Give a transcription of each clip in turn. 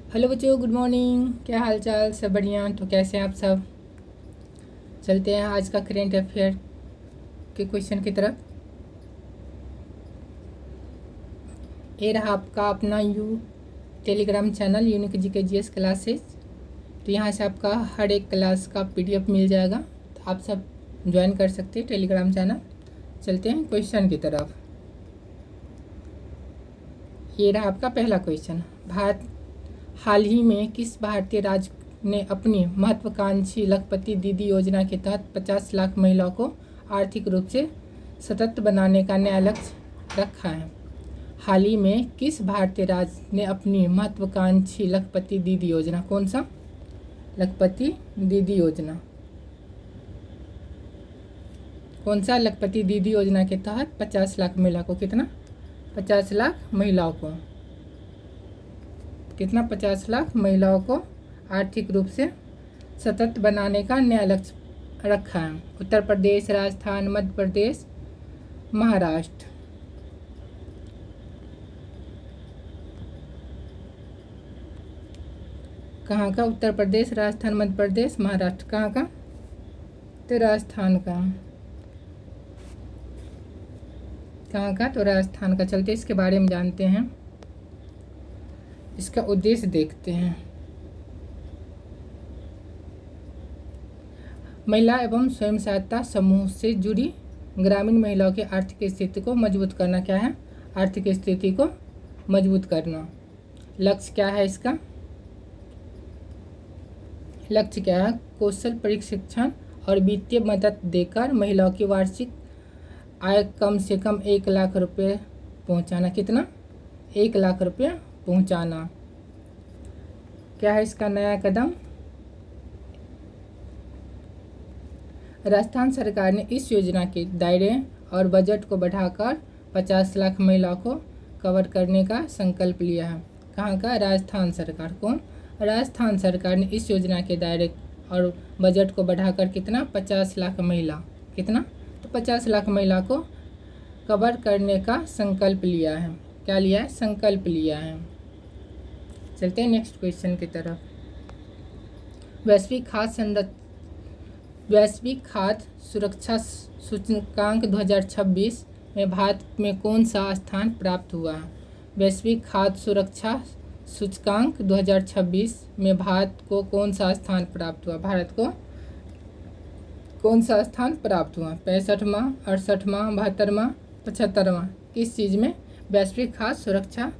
Hello बच्चों, good morning. क्या हाल चाल? सब बढ़िया? तो कैसे हैं आप सब? चलते हैं आज का करेंट अफेयर के क्वेश्चन की तरफ। ये रहा आपका अपना Telegram channel unique GK GS classes. तो यहाँ से आपका हर एक क्लास का पीडीएफ मिल जाएगा, तो आप सब ज्वाइन कर सकते हैं टेलीग्राम चैनल। चलते हैं क्वेश्चन की तरफ। ये रहा आपका पहला क्वेश्चन। भारत हाल ही में किस भारतीय राज्य ने अपनी महत्वाकांक्षी लखपति दीदी योजना के तहत 50 लाख महिलाओं को आर्थिक रूप से सशक्त बनाने का नया लक्ष्य रखा है? हाल ही में किस भारतीय राज्य ने अपनी महत्वाकांक्षी लखपति दीदी योजना, कौन सा लखपति दीदी योजना, कौन सा लखपति दीदी योजना के तहत 50 लाख महिला को, कितना 50 लाख महिलाओं को, कितना 50 लाख महिलाओं को आर्थिक रूप से सशक्त बनाने का नया लक्ष्य रखा है? उत्तर प्रदेश, राजस्थान, मध्य प्रदेश, महाराष्ट्र। कहाँ का? उत्तर प्रदेश, राजस्थान, मध्य प्रदेश, महाराष्ट्र। कहाँ का? तो राजस्थान का। कहाँ का? तो राजस्थान का। चलते इसके बारे में जानते हैं, इसका उद्देश्य देखते हैं। महिला एवं स्वयं सहायता समूह से जुड़ी ग्रामीण महिलाओं की आर्थिक स्थिति को मजबूत करना। क्या है? आर्थिक स्थिति को मजबूत करना। लक्ष्य क्या है इसका? लक्ष्य क्या है? कौशल प्रशिक्षण और वित्तीय मदद देकर महिलाओं की वार्षिक आय कम से कम 1 लाख रुपये पहुंचाना। कितना? 1 लाख रुपये पहुंचाना। क्या है इसका नया कदम? राजस्थान सरकार ने इस योजना के दायरे और बजट को बढ़ाकर 50 लाख महिलाओं को कवर करने का संकल्प लिया है। कहाँ का? राजस्थान सरकार। कौन? राजस्थान सरकार ने इस योजना के दायरे और बजट को बढ़ाकर कितना? 50 लाख महिला, कितना? तो 50 लाख महिला को कवर करने का संकल्प लिया है। क्या लिया है? संकल्प लिया है। चलते हैं नेक्स्ट क्वेश्चन की तरफ। वैश्विक खाद्य सुरक्षा सूचकांक 2026 में भारत में कौन सा स्थान प्राप्त हुआ है? वैश्विक खाद्य सुरक्षा सूचकांक 2026 में भारत को कौन सा स्थान प्राप्त हुआ? भारत को कौन सा स्थान प्राप्त हुआ? 65वां, 68वां, 72वां, 75वां? किस चीज़ में? वैश्विक खाद्य सुरक्षा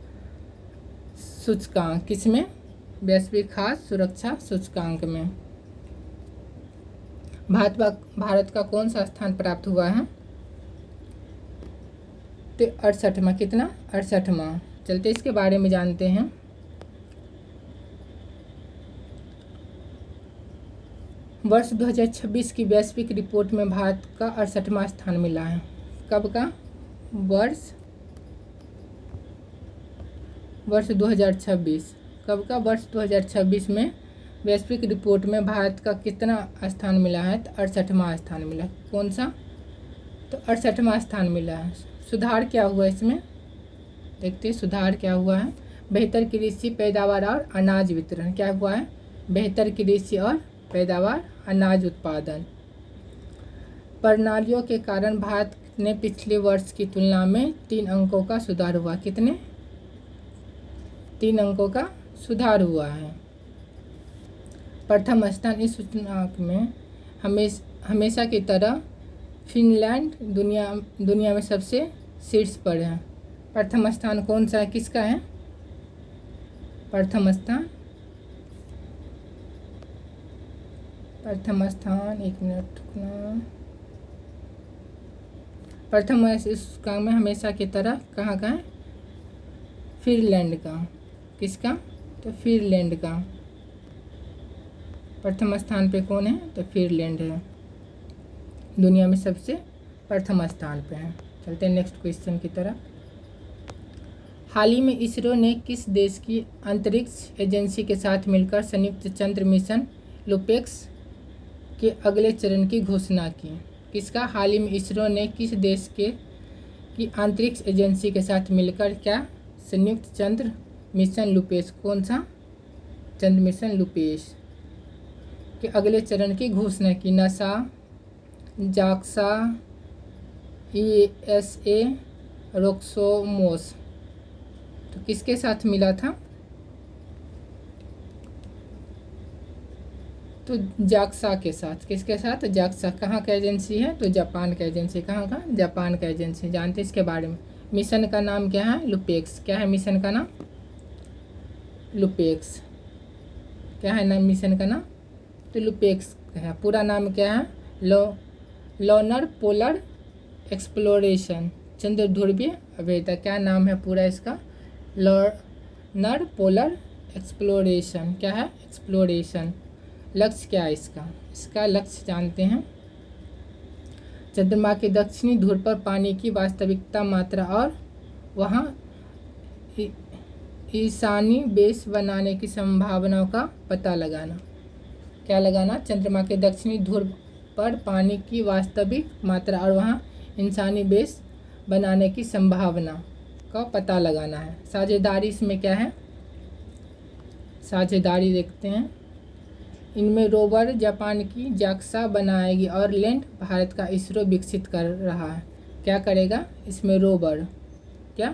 सूचकांक। किस में? वैश्विक खाद्य सुरक्षा सूचकांक में भारत का कौन सा स्थान प्राप्त हुआ है? तो 68वां। कितना? 68वां। चलते इसके बारे में जानते हैं। वर्ष 2026 की वैश्विक रिपोर्ट में भारत का 68वां स्थान मिला है। कब का? वर्ष 2026। कब का? वर्ष 2026 में वैश्विक रिपोर्ट में भारत का कितना स्थान मिला है? तो 68वां स्थान मिला। कौन सा? तो 68वां स्थान मिला है। सुधार क्या हुआ इसमें? देखते हैं सुधार क्या हुआ है। बेहतर कृषि पैदावार और अनाज वितरण। क्या हुआ है? बेहतर कृषि और पैदावार, अनाज उत्पादन प्रणालियों के कारण भारत ने पिछले वर्ष की तुलना में 3 अंकों का सुधार हुआ। कितने? 3 अंकों का सुधार हुआ है। प्रथम स्थान इस सूचकांक में हमेशा की तरह फिनलैंड दुनिया में सबसे शीर्ष पर है। प्रथम स्थान कौन सा है? किसका है प्रथम स्थान? प्रथम स्थान, एक मिनट रुकना। प्रथम सूचकांक में हमेशा की तरह कहाँ का है? फिनलैंड का। किसका? तो फिनलैंड का। प्रथम स्थान पे कौन है? तो फिनलैंड है, दुनिया में सबसे प्रथम स्थान पे है। चलते हैं नेक्स्ट क्वेश्चन की तरफ। हाल ही में इसरो ने किस देश की अंतरिक्ष एजेंसी के साथ मिलकर संयुक्त चंद्र मिशन लुपेक्स के अगले चरण की घोषणा की? किसका? हाल ही में इसरो ने किस देश की अंतरिक्ष एजेंसी के साथ मिलकर क्या? संयुक्त चंद्र मिशन लुपेक्स। कौन सा? चंद्र मिशन लुपेश के अगले चरण की घोषणा की। नसा, जाक्सा, ESA, रोक्सोमोस। तो किसके साथ मिला था? तो जाक्सा के साथ। किसके साथ? जाक्सा। कहाँ का एजेंसी है? तो जापान का एजेंसी। कहाँ का? जापान का एजेंसी। जानते इसके बारे में। मिशन का नाम क्या है? लुपेक्स। क्या है मिशन का नाम? लुपेक्स। क्या है नाम मिशन का नाम? तो लुपेक्स है। पूरा नाम क्या है? लूनर पोलर एक्सप्लोरेशन, चंद्र ध्रुवीय अभियान। क्या नाम है पूरा इसका? Lunar polar exploration. क्या है? एक्सप्लोरेशन। लक्ष्य क्या है इसका? इसका लक्ष्य जानते हैं। चंद्रमा के दक्षिणी ध्रुव पर पानी की वास्तविकता मात्रा और वहाँ ईशानी बेस बनाने की संभावनाओं का पता लगाना। क्या लगाना? चंद्रमा के दक्षिणी ध्रुव पर पानी की वास्तविक मात्रा और वहाँ इंसानी बेस बनाने की संभावना का पता लगाना है। साझेदारी इसमें क्या है? साझेदारी देखते हैं। इनमें रोवर जापान की जाक्सा बनाएगी और लैंड भारत का इसरो विकसित कर रहा है। क्या करेगा? इसमें रोवर। क्या?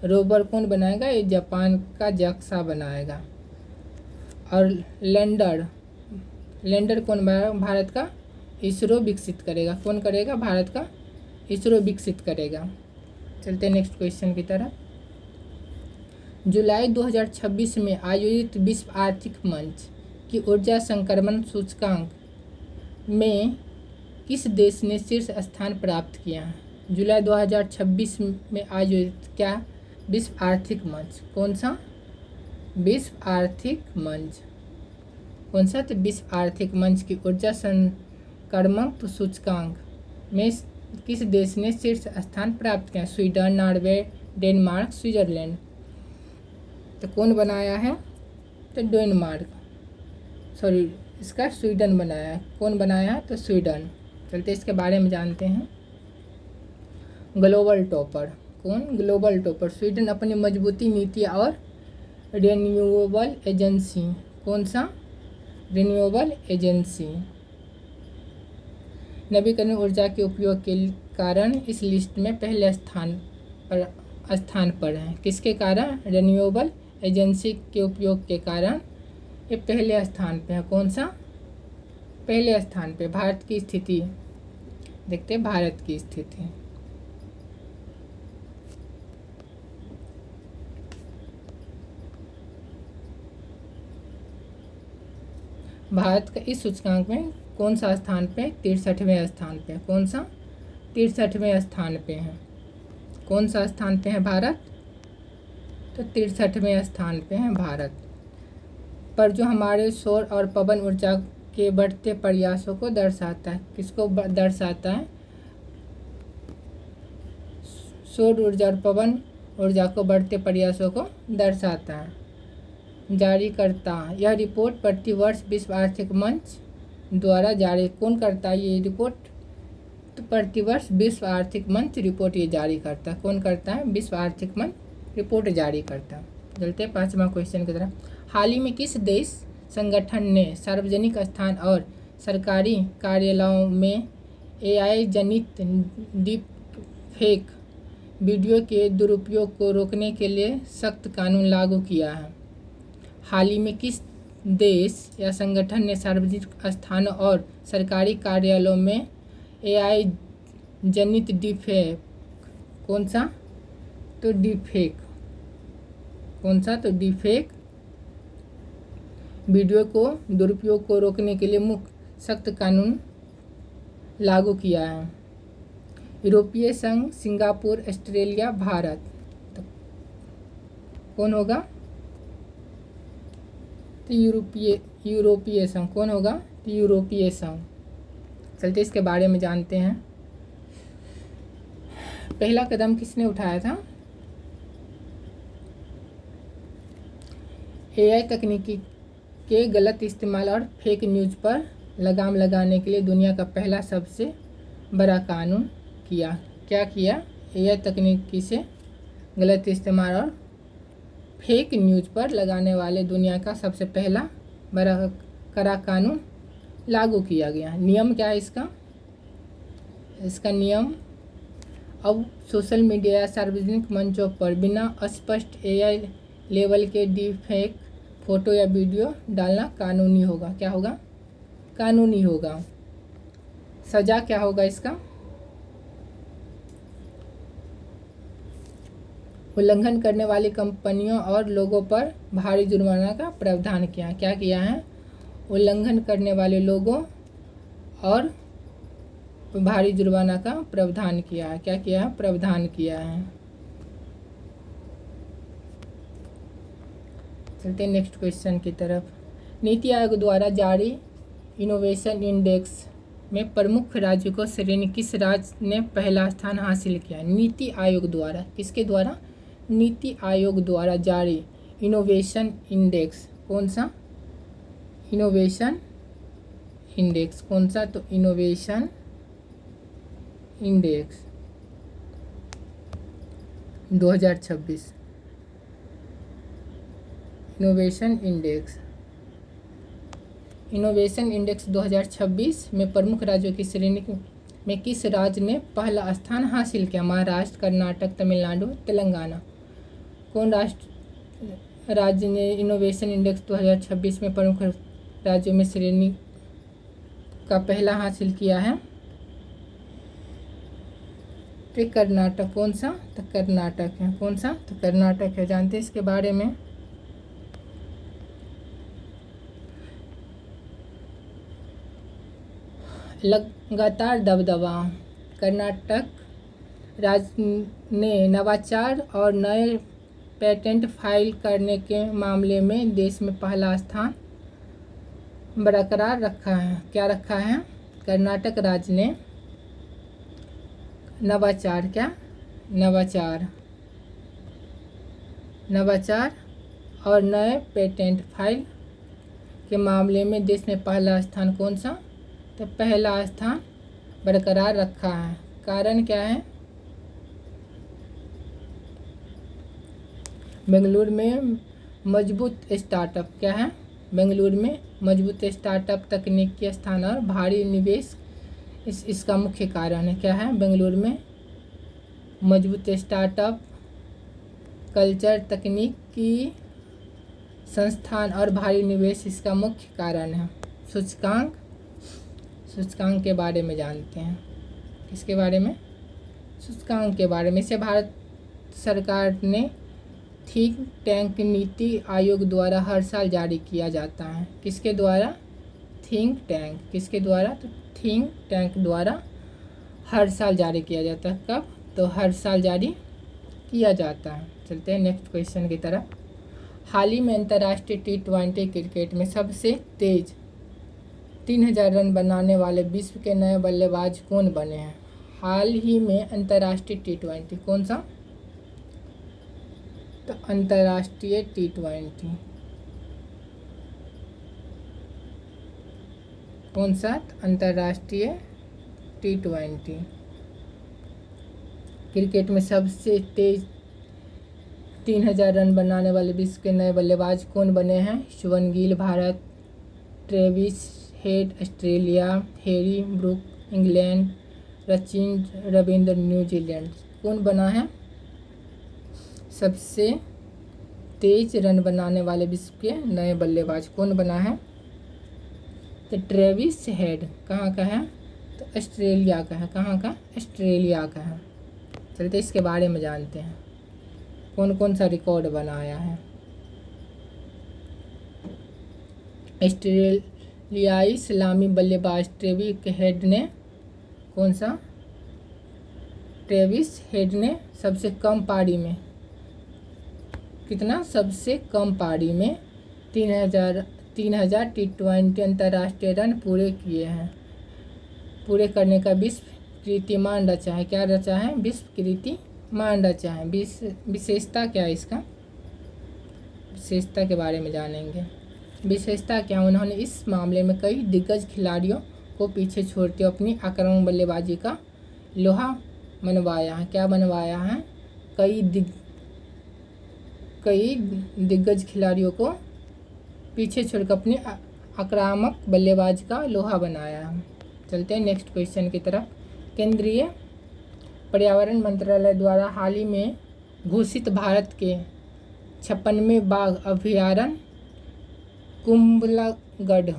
रोवर कौन बनाएगा? ये जापान का जाक्सा बनाएगा। और लैंडर कौन बनाएगा? भारत का इसरो विकसित करेगा। कौन करेगा? भारत का इसरो विकसित करेगा। चलते हैं नेक्स्ट क्वेश्चन की तरफ। जुलाई 2026 में आयोजित विश्व आर्थिक मंच की ऊर्जा संक्रमण सूचकांक में किस देश ने शीर्ष स्थान प्राप्त किया है? जुलाई 2026 में आयोजित क्या? विश्व आर्थिक मंच। कौन सा? विश्व आर्थिक मंच। कौन सा? तो विश्व आर्थिक मंच की ऊर्जा संक्रमण सूचकांक में किस देश ने शीर्ष स्थान प्राप्त किया? Sweden, Norway, Denmark, Switzerland. तो कौन बनाया है? तो डेनमार्क, सॉरी इसका स्वीडन बनाया है। कौन बनाया है? तो स्वीडन। चलते इसके बारे में जानते हैं। Global topper. कौन? Global topper. स्वीडन अपनी मजबूती नीति और रिन्यूएबल एजेंसी। कौन सा? Renewable agency. नवीकरणीय ऊर्जा के उपयोग के कारण इस लिस्ट में पहले स्थान पर है। किसके कारण? रिन्यूएबल एजेंसी के उपयोग के कारण ये पहले स्थान पे है। कौन सा? पहले स्थान पे। भारत की स्थिति देखते हैं। भारत की स्थिति भारत का इस सूचकांक में कौन सा स्थान पे? 63वें स्थान पे। कौन सा? 63वें स्थान पे है। कौन सा स्थान पे है भारत? तो 63वें स्थान पे है भारत। पर जो हमारे सौर और पवन ऊर्जा के बढ़ते प्रयासों को दर्शाता है। किसको दर्शाता है? सौर ऊर्जा और पवन ऊर्जा को बढ़ते प्रयासों को दर्शाता है। जारी करता यह रिपोर्ट प्रतिवर्ष विश्व आर्थिक मंच द्वारा जारी। कौन करता है ये रिपोर्ट? तो प्रतिवर्ष विश्व आर्थिक मंच रिपोर्ट ये जारी करता है। कौन करता है? विश्व आर्थिक मंच रिपोर्ट जारी करता है। चलते हैं 5वां क्वेश्चन की तरफ। हाल ही में किस देश संगठन ने सार्वजनिक स्थान और सरकारी कार्यालयों में AI जनित डीप फेक वीडियो के दुरुपयोग को रोकने के लिए सख्त कानून लागू किया है? हाल ही में किस देश या संगठन ने सार्वजनिक स्थानों और सरकारी कार्यालयों में AI जनित डीपफेक। कौन सा? तो डीपफेक। कौन सा? तो डीपफेक वीडियो को दुरुपयोग को रोकने के लिए मुख्य सख्त कानून लागू किया है? यूरोपीय संघ, सिंगापुर, ऑस्ट्रेलिया, भारत। तो कौन होगा? तो यूरोपीय संघ। कौन होगा? तो यूरोपीय संघ। चलते इसके बारे में जानते हैं। पहला कदम किसने उठाया था? AI तकनीकी के गलत इस्तेमाल और फेक न्यूज़ पर लगाम लगाने के लिए दुनिया का पहला सबसे बड़ा कानून किया। क्या किया? AI तकनीकी से गलत इस्तेमाल और फेक न्यूज़ पर लगाने वाले दुनिया का सबसे पहला बड़ा कड़ा कानून लागू किया गया। नियम क्या है इसका? इसका नियम, अब सोशल मीडिया या सार्वजनिक मंचों पर बिना स्पष्ट एआई लेवल के डीपफेक फोटो या वीडियो डालना कानूनी होगा। क्या होगा? कानूनी होगा। सज़ा क्या होगा इसका? उल्लंघन करने वाली कंपनियों और लोगों पर भारी जुर्माना का प्रावधान किया। क्या किया है? उल्लंघन करने वाले लोगों और भारी जुर्माना का प्रावधान किया है। क्या किया है? प्रावधान किया है। चलते हैं नेक्स्ट क्वेश्चन की तरफ। नीति आयोग द्वारा जारी इनोवेशन इंडेक्स में प्रमुख राज्यों को श्रेणी किस राज्य ने पहला स्थान हासिल किया? नीति आयोग द्वारा, किसके द्वारा? नीति आयोग द्वारा जारी इनोवेशन इंडेक्स, कौन सा? इनोवेशन इंडेक्स, कौन सा? तो इनोवेशन इंडेक्स 2026। इनोवेशन इंडेक्स 2026 में प्रमुख राज्यों की श्रेणी में किस राज्य ने पहला स्थान हासिल किया? महाराष्ट्र, कर्नाटक, तमिलनाडु, तेलंगाना। कौन राज्य ने इनोवेशन इंडेक्स 2026 में प्रमुख राज्यों में श्रेणी का पहला हासिल किया है? तो कर्नाटक। कौन सा? तो कर्नाटक है। कौन सा? तो कर्नाटक है। जानते हैं इसके बारे में? लगातार दबदबा। कर्नाटक राज्य ने नवाचार और नए पेटेंट फाइल करने के मामले में देश में पहला स्थान बरकरार रखा है। क्या रखा है? कर्नाटक राज्य ने नवाचार, क्या? नवाचार और नए पेटेंट फाइल के मामले में देश में पहला स्थान, कौन सा? तो पहला स्थान बरकरार रखा है। कारण क्या है? बेंगलुरु में मजबूत स्टार्टअप, क्या है? बेंगलुरु में मजबूत स्टार्टअप, तकनीकी स्थान और भारी निवेश इसका मुख्य कारण है। क्या है? बेंगलुरु में मजबूत स्टार्टअप, कल्चर, तकनीकी संस्थान और भारी निवेश इसका मुख्य कारण है। सूचकांक के बारे में जानते हैं। किसके बारे में? सूचकांक के बारे में। इसे भारत सरकार ने थिंक टैंक नीति आयोग द्वारा हर साल जारी किया जाता है। किसके द्वारा? Think tank. किसके द्वारा? तो थिंक टैंक द्वारा हर साल जारी किया जाता है। कब? तो हर साल जारी किया जाता है। चलते हैं नेक्स्ट क्वेश्चन की तरफ। हाल ही में अंतर्राष्ट्रीय T20 क्रिकेट में सबसे तेज 3000 रन बनाने वाले विश्व के नए बल्लेबाज कौन बने हैं? हाल ही में अंतर्राष्ट्रीय T20, कौन सा? तो अंतर्राष्ट्रीय T20, कौन सा? अंतर्राष्ट्रीय T20 क्रिकेट में सबसे तेज 3000 रन बनाने वाले विश्व के नए बल्लेबाज कौन बने हैं? Shubman Gill Bharat, Travis head Australia, Harry Brook England, Sachin Ravindra New Zealand. कौन बना है सबसे तेज रन बनाने वाले विश्व के नए बल्लेबाज? कौन बना है? तो ट्रेविस हेड। कहाँ का है? तो ऑस्ट्रेलिया का है। कहाँ का? ऑस्ट्रेलिया का है। चलते इसके बारे में जानते हैं, कौन कौन सा रिकॉर्ड बनाया है। ऑस्ट्रेलियाई सलामी बल्लेबाज ट्रेविस हेड ने, कौन सा? ट्रेविस हेड ने सबसे कम पारी में, कितना? सबसे कम पारी में 3000 T20 अंतर्राष्ट्रीय रन पूरे किए हैं। पूरे करने का विश्व कीर्तिमान रचा है। क्या रचा है? विश्व कीर्तिमान रचा है। विशेषता क्या है इसका? विशेषता के बारे में जानेंगे। विशेषता क्या? उन्होंने इस मामले में कई दिग्गज खिलाड़ियों को पीछे छोड़ते हुए अपनी आक्रामक बल्लेबाजी का लोहा मनवाया है। क्या बनवाया है? कई कई दिग्गज खिलाड़ियों को पीछे छोड़कर अपने आक्रामक बल्लेबाज का लोहा बनाया। चलते हैं नेक्स्ट क्वेश्चन की तरफ। केंद्रीय पर्यावरण मंत्रालय द्वारा हाल ही में घोषित भारत के 56वें बाघ अभयारण्य कुंभलगढ़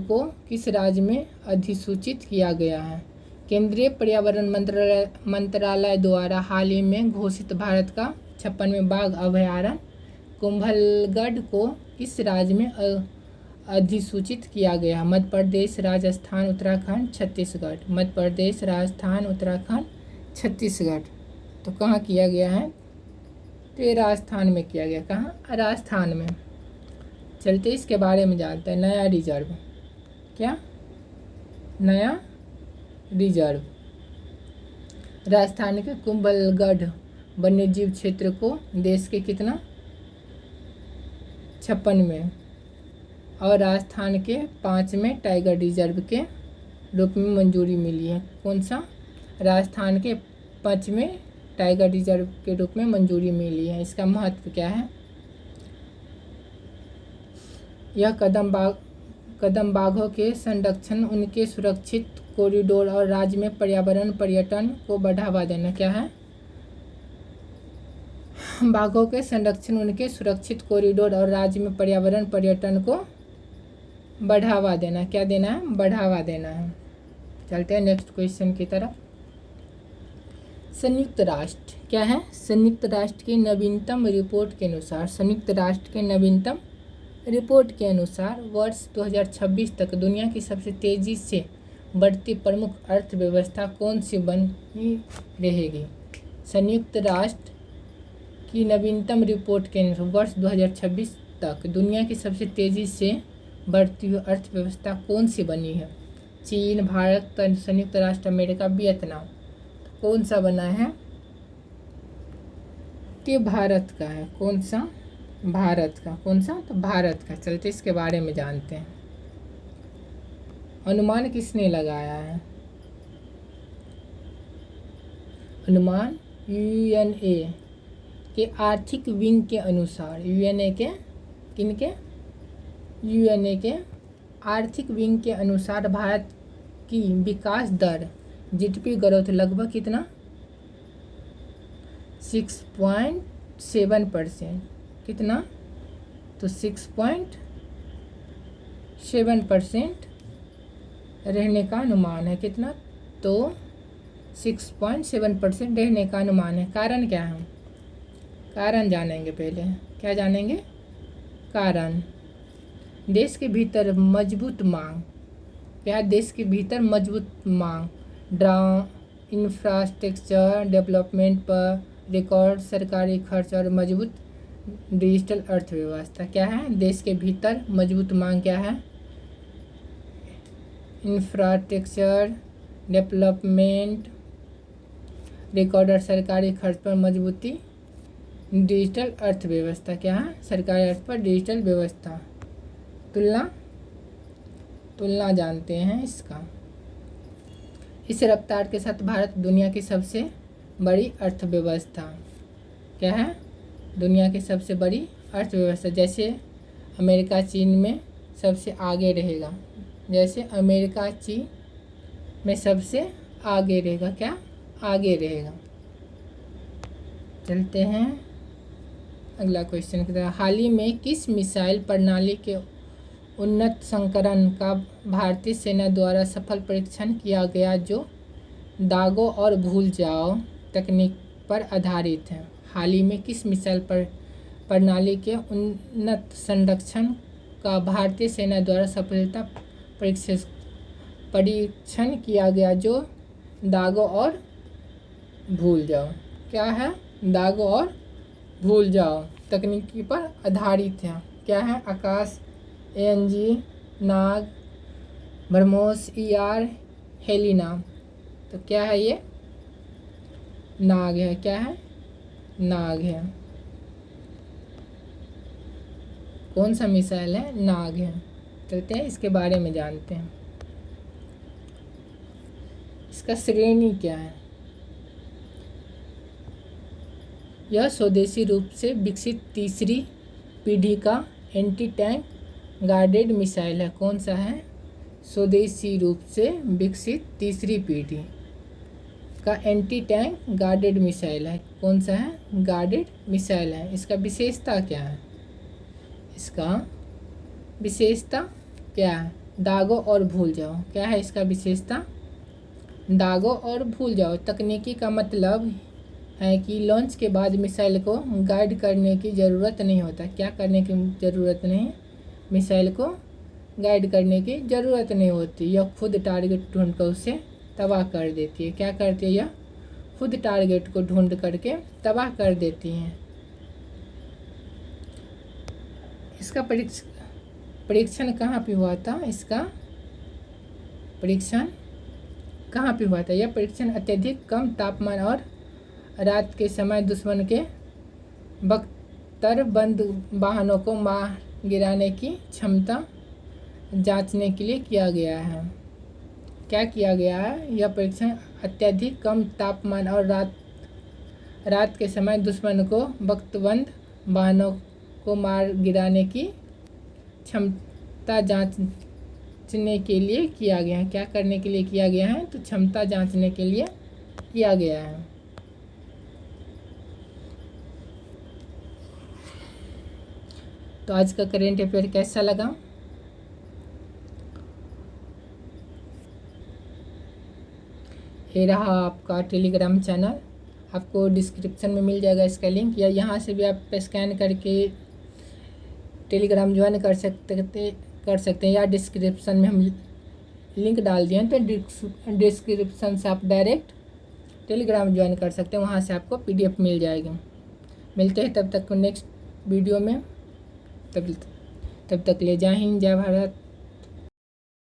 को किस राज्य में अधिसूचित किया गया है? केंद्रीय पर्यावरण मंत्रालय द्वारा हाल ही में घोषित भारत का 56वें बाघ अभयारण्य कुंभलगढ़ को किस राज्य में अधिसूचित किया गया? मध्य प्रदेश, राजस्थान, उत्तराखंड, छत्तीसगढ़। मध्य प्रदेश, राजस्थान, उत्तराखंड, छत्तीसगढ़। तो कहाँ किया गया है? तो ये राजस्थान में किया गया। कहाँ? राजस्थान में। चलते इसके बारे में जानते हैं। नया रिजर्व, क्या नया रिजर्व राजस्थान के कुंभलगढ़ वन्यजीव क्षेत्र को देश के कितना 56वें और राजस्थान के 5वें टाइगर रिजर्व के रूप में मंजूरी मिली है। कौन सा? राजस्थान के 5वें टाइगर रिजर्व के रूप में मंजूरी मिली है। इसका महत्व क्या है? यह कदम बाघों के संरक्षण, उनके सुरक्षित कॉरिडोर और राज्य में पर्यावरण पर्यटन को बढ़ावा देना। क्या है? बाघों के संरक्षण, उनके सुरक्षित कॉरिडोर और राज्य में पर्यावरण पर्यटन को बढ़ावा देना। क्या देना है? बढ़ावा देना है। चलते हैं नेक्स्ट क्वेश्चन की तरफ। संयुक्त राष्ट्र, क्या है? संयुक्त राष्ट्र की नवीनतम रिपोर्ट के अनुसार, संयुक्त राष्ट्र के नवीनतम रिपोर्ट के अनुसार वर्ष 2026 तक दुनिया की सबसे तेजी से बढ़ती प्रमुख अर्थव्यवस्था कौन सी बनी रहेगी? संयुक्त राष्ट्र की नवीनतम रिपोर्ट के अनुसार वर्ष 2026 तक दुनिया की सबसे तेजी से बढ़ती हुई अर्थव्यवस्था कौन सी बनी है? चीन, भारत, संयुक्त राष्ट्र अमेरिका, वियतनाम। कौन सा बना है? कि भारत का है। कौन सा? भारत का। कौन सा? तो भारत का। चलते इसके बारे में जानते हैं। अनुमान किसने लगाया है? अनुमान यूएनए के आर्थिक विंग के अनुसार, यूएनए के किनके? यूएनए के आर्थिक विंग के अनुसार भारत की विकास दर जीडीपी ग्रोथ लगभग कितना? 6.7%। कितना? तो 6.7% रहने का अनुमान है। कितना? तो 6.7% रहने का अनुमान है। कारण क्या है? कारण जानेंगे पहले। क्या जानेंगे? कारण। देश के भीतर मजबूत मांग। क्या? देश के भीतर मजबूत मांग, इंफ्रास्ट्रक्चर डेवलपमेंट पर रिकॉर्ड सरकारी खर्च और मजबूत डिजिटल अर्थव्यवस्था। क्या है? देश के भीतर मजबूत मांग क्या है? इंफ्रास्ट्रक्चर डेवलपमेंट, रिकॉर्ड और सरकारी खर्च पर मजबूती, डिजिटल अर्थव्यवस्था। क्या है? सरकारी अर्थ पर डिजिटल व्यवस्था। तुलना जानते हैं इसका। इस रफ्तार के साथ भारत दुनिया की सबसे बड़ी अर्थव्यवस्था। क्या है? दुनिया की सबसे बड़ी अर्थव्यवस्था। जैसे अमेरिका चीन में सबसे आगे रहेगा। जैसे अमेरिका चीन में सबसे आगे रहेगा। क्या? आगे रहेगा। चलते हैं अगला क्वेश्चन की तरफ। हाल ही में किस मिसाइल प्रणाली के उन्नत संस्करण का भारतीय सेना द्वारा सफल परीक्षण किया गया जो दागो और भूल जाओ तकनीक पर आधारित है? हाल ही में किस मिसाइल प्रणाली के उन्नत संरक्षण का भारतीय सेना द्वारा सफलता परीक्षण किया गया जो दागो और भूल जाओ? क्या है? दागो और भूल जाओ तकनीकी पर आधारित है। क्या है? आकाश, एएनजी, नाग, ब्रह्मोस, ईआर, हेलिना। तो क्या है ये? नाग है। क्या है? नाग है। कौन सा मिसाइल है? नाग है। चलते हैं इसके बारे में जानते हैं। इसका श्रेणी क्या है? यह स्वदेशी रूप से विकसित तीसरी पीढ़ी का एंटी टैंक गार्डेड मिसाइल है। कौन सा है? स्वदेशी रूप से विकसित तीसरी पीढ़ी का एंटी टैंक गार्डेड मिसाइल है। कौन सा है? गार्डेड मिसाइल है। इसका विशेषता क्या है? इसका विशेषता क्या है? दागो और भूल जाओ। क्या है इसका विशेषता? दागो और भूल जाओ। तकनीकी का मतलब है कि लॉन्च के बाद मिसाइल को गाइड करने की ज़रूरत नहीं होता। क्या करने की ज़रूरत नहीं? मिसाइल को गाइड करने की ज़रूरत नहीं होती। यह खुद टारगेट ढूंढकर उसे तबाह कर देती है। क्या करती है? यह खुद टारगेट को ढूंढ करके तबाह कर देती हैं। इसका परीक्षण कहाँ पे हुआ था? इसका परीक्षण कहाँ पे हुआ था? यह परीक्षण अत्यधिक कम तापमान और रात के समय दुश्मन के बख्तरबंद वाहनों को मार गिराने की क्षमता जांचने के लिए किया गया है। क्या किया गया है? यह परीक्षण अत्यधिक कम तापमान और रात के समय दुश्मन को बख्तरबंद वाहनों को मार गिराने की क्षमता जांचने के लिए किया गया है। क्या करने के लिए किया गया है? तो क्षमता जांचने के लिए किया गया है। तो आज का करेंट अफेयर कैसा लगा? ये रहा आपका टेलीग्राम चैनल। आपको डिस्क्रिप्शन में मिल जाएगा इसका लिंक, या यहाँ से भी आप स्कैन करके टेलीग्राम ज्वाइन कर सकते हैं, या डिस्क्रिप्शन में हम लिंक डाल दिए हैं तो डिस्क्रिप्शन से आप डायरेक्ट टेलीग्राम ज्वाइन कर सकते हैं। वहाँ से आपको PDF मिल जाएगी। मिलते हैं तब तक नेक्स्ट वीडियो में। तब तक ले जय हिंद, जय भारत।